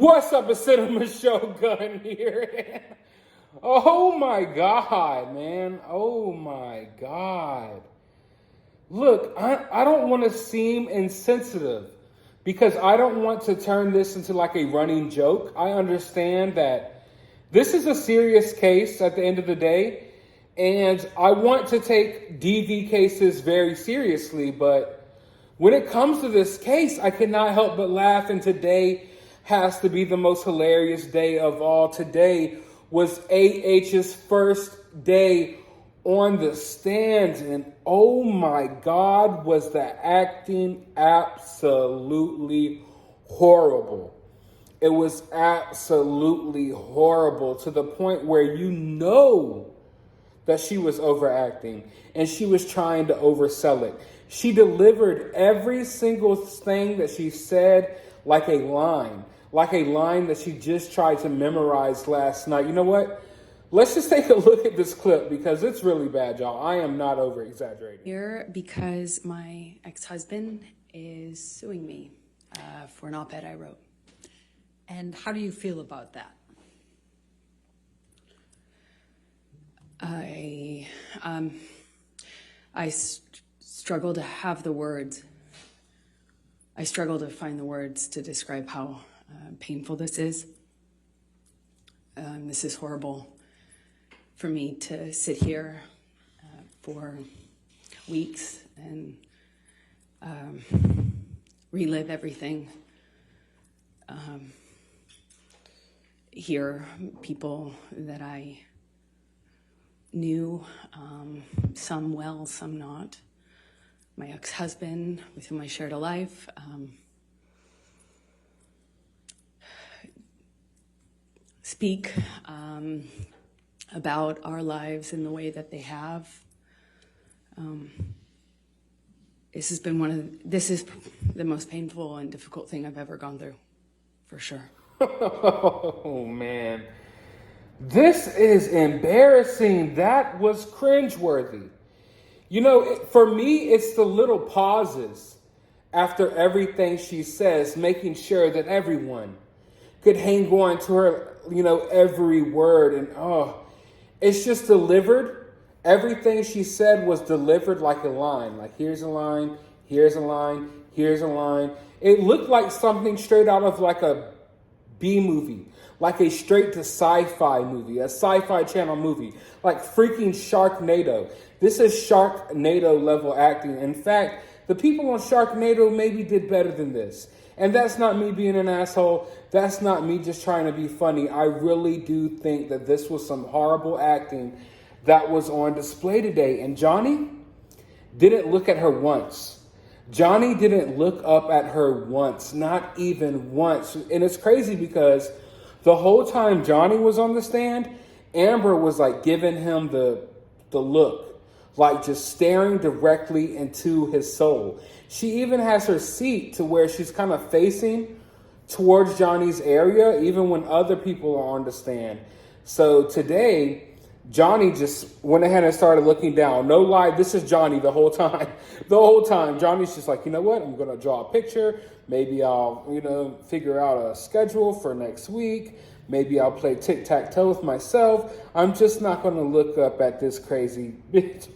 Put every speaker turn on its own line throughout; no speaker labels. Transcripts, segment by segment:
What's up, a Cinema Shogun here? Oh my God, man. Oh my God. Look, I don't want to seem insensitive because I don't want to turn this into like a running joke. I understand that this is a serious case at the end of the day, and I want to take DV cases very seriously, but when it comes to this case, I cannot help but laugh, and today has to be the most hilarious day of all. Today was AH's first day on the stand, and oh my God, was the acting absolutely horrible. It was absolutely horrible to the point where you know that she was overacting and she was trying to oversell it. She delivered every single thing that she said like a line that she just tried to memorize last night. You know what? Let's just take a look at this clip because it's really bad, y'all. I am not over exaggerating.
Here because my ex-husband is suing me for an op-ed I wrote.
And how do you feel about that?
I struggle to have the words. I struggle to find the words to describe how painful this is. This is horrible for me to sit here for weeks and relive everything. Hear people that I knew, some well, some not. My ex-husband, with whom I shared a life, speak about our lives in the way that they have. This is the most painful and difficult thing I've ever gone through, for sure.
Oh man, this is embarrassing. That was cringeworthy. You know, for me, it's the little pauses after everything she says, making sure that everyone could hang on to her, every word. And it's just delivered. Everything she said was delivered like a line. Like, here's a line, here's a line, here's a line. It looked like something straight out of like a B movie, like a straight to sci-fi movie, a sci-fi channel movie, like freaking Sharknado. This is Sharknado level acting. In fact, the people on Sharknado maybe did better than this. And that's not me being an asshole. That's not me just trying to be funny. I really do think that this was some horrible acting that was on display today. And Johnny didn't look at her once. Johnny didn't look up at her once, not even once. And it's crazy because the whole time Johnny was on the stand, Amber was like giving him the look, like just staring directly into his soul. She even has her seat to where she's kind of facing towards Johnny's area, even when other people are on the stand. So today, Johnny just went ahead and started looking down. No lie, this is Johnny the whole time. The whole time, Johnny's just like, you know what? I'm going to draw a picture. Maybe I'll, figure out a schedule for next week. Maybe I'll play tic-tac-toe with myself. I'm just not going to look up at this crazy bitch,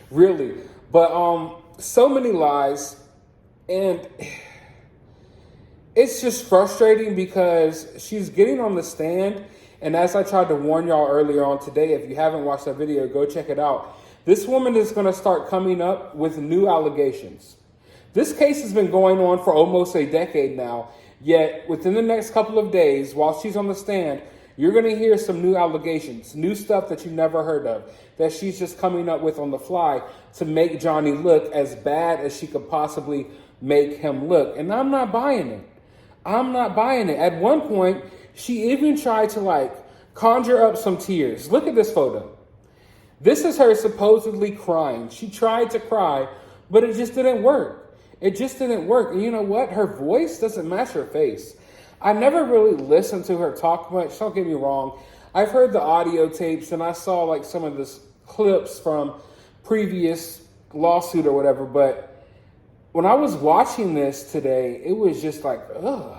really. But so many lies. And it's just frustrating because she's getting on the stand. And as I tried to warn y'all earlier on today, if you haven't watched that video, go check it out. This woman is going to start coming up with new allegations. This case has been going on for almost a decade now, yet within the next couple of days, while she's on the stand, you're going to hear some new allegations, new stuff that you never heard of, that she's just coming up with on the fly to make Johnny look as bad as she could possibly make him look. And I'm not buying it. I'm not buying it. At one point, she even tried to conjure up some tears. Look at this photo. This is her supposedly crying. She tried to cry, but it just didn't work. It just didn't work. And you know what? Her voice doesn't match her face. I never really listened to her talk much. Don't get me wrong. I've heard the audio tapes and I saw some of the clips from previous lawsuit or whatever. But when I was watching this today, it was just like, ugh.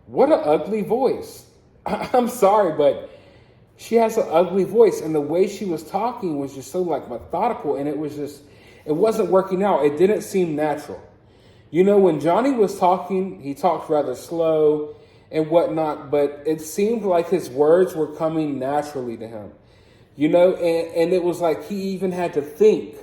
What an ugly voice. I'm sorry, but she has an ugly voice. And the way she was talking was just so like methodical. And it wasn't working out. It didn't seem natural. You know, when Johnny was talking, he talked rather slow and whatnot, but it seemed like his words were coming naturally to him. You know, and it was like he even had to think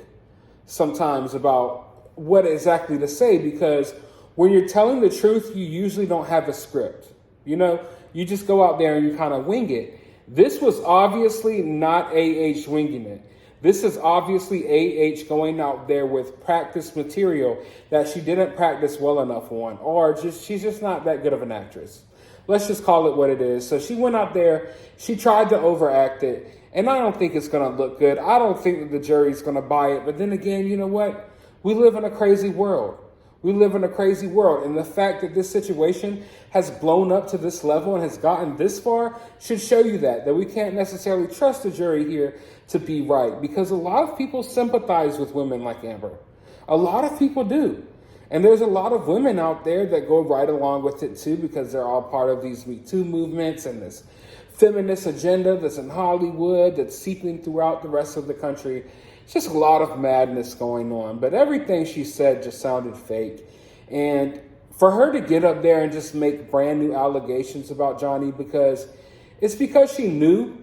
sometimes about what exactly to say, because when you're telling the truth, you usually don't have a script. You know, you just go out there and you kind of wing it. This was obviously not AH winging it. This is obviously AH going out there with practice material that she didn't practice well enough on, or she's just not that good of an actress. Let's just call it what it is. So she went out there, she tried to overact it, and I don't think it's going to look good. I don't think that the jury's going to buy it. But then again, you know what? We live in a crazy world. We live in a crazy world. And the fact that this situation has blown up to this level and has gotten this far should show you that we can't necessarily trust the jury here to be right. Because a lot of people sympathize with women like Amber. A lot of people do. And there's a lot of women out there that go right along with it too, because they're all part of these Me Too movements and this feminist agenda that's in Hollywood that's seeping throughout the rest of the country. It's just a lot of madness going on. But everything she said just sounded fake. And for her to get up there and just make brand new allegations about Johnny, because she knew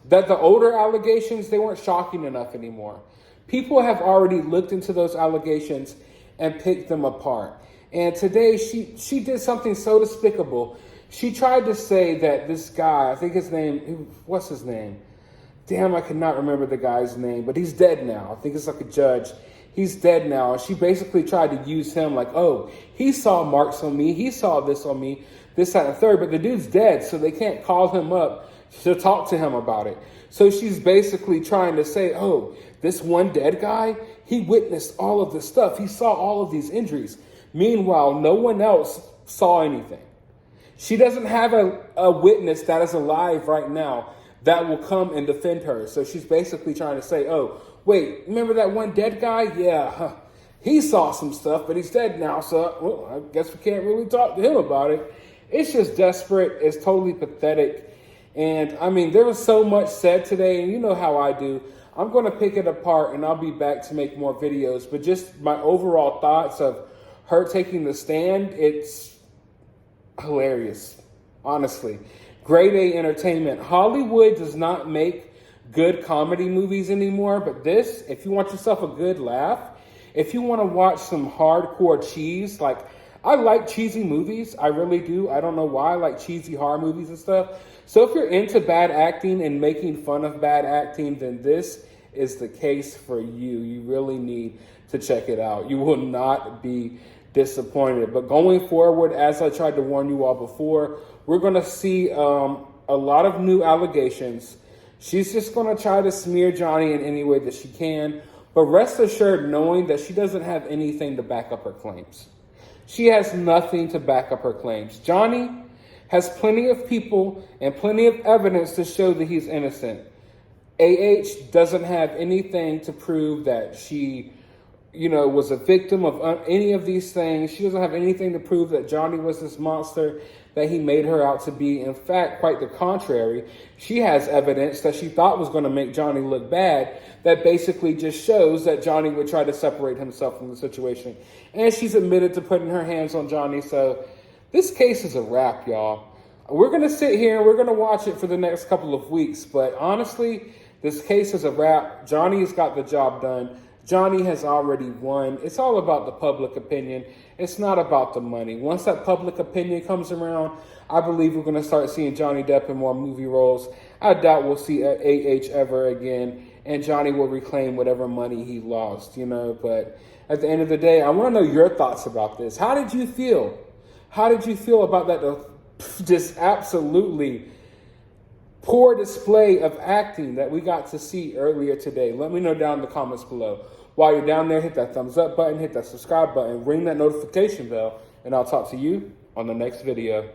that the older allegations, they weren't shocking enough anymore. People have already looked into those allegations and picked them apart. And today she did something so despicable. She tried to say that this guy, I think his name, what's his name? Damn, I cannot remember the guy's name, but he's dead now. I think it's like a judge. He's dead now. And she basically tried to use him like, oh, he saw marks on me. He saw this on me, this, that, and the third. But the dude's dead, so they can't call him up to talk to him about it. So she's basically trying to say, oh, this one dead guy, he witnessed all of this stuff. He saw all of these injuries. Meanwhile, no one else saw anything. She doesn't have a witness that is alive right now that will come and defend her. So she's basically trying to say, oh, wait, remember that one dead guy? Yeah, he saw some stuff, but he's dead now. So, well, I guess we can't really talk to him about it. It's just desperate. It's totally pathetic. And I mean, there was so much said today, and you know how I do. I'm going to pick it apart and I'll be back to make more videos. But just my overall thoughts of her taking the stand, it's hilarious, honestly. Grade A entertainment. Hollywood does not make good comedy movies anymore, but this, if you want yourself a good laugh, if you want to watch some hardcore cheese, like I like cheesy movies, I really do. I don't know why. I like cheesy horror movies and stuff. So if you're into bad acting and making fun of bad acting, then this is the case for you. You really need to check it out. You will not be disappointed. But going forward, as I tried to warn you all before, we're going to see a lot of new allegations. She's just going to try to smear Johnny in any way that she can. But rest assured knowing that she doesn't have anything to back up her claims. She has nothing to back up her claims. Johnny has plenty of people and plenty of evidence to show that he's innocent. AH doesn't have anything to prove that she, was a victim of any of these things. She doesn't have anything to prove that Johnny was this monster that he made her out to be. In fact, quite the contrary. She has evidence that she thought was going to make Johnny look bad that basically just shows that Johnny would try to separate himself from the situation. And she's admitted to putting her hands on Johnny. So this case is a wrap, y'all. We're going to sit here and we're going to watch it for the next couple of weeks. But honestly, this case is a wrap. Johnny's got the job done. Johnny has already won. It's all about the public opinion. It's not about the money. Once that public opinion comes around, I believe we're going to start seeing Johnny Depp in more movie roles. I doubt we'll see AH ever again, and Johnny will reclaim whatever money he lost, But at the end of the day, I want to know your thoughts about this. How did you feel? How did you feel about that just absolutely poor display of acting that we got to see earlier today? Let me know down in the comments below. While you're down there, hit that thumbs up button, hit that subscribe button, ring that notification bell, and I'll talk to you on the next video.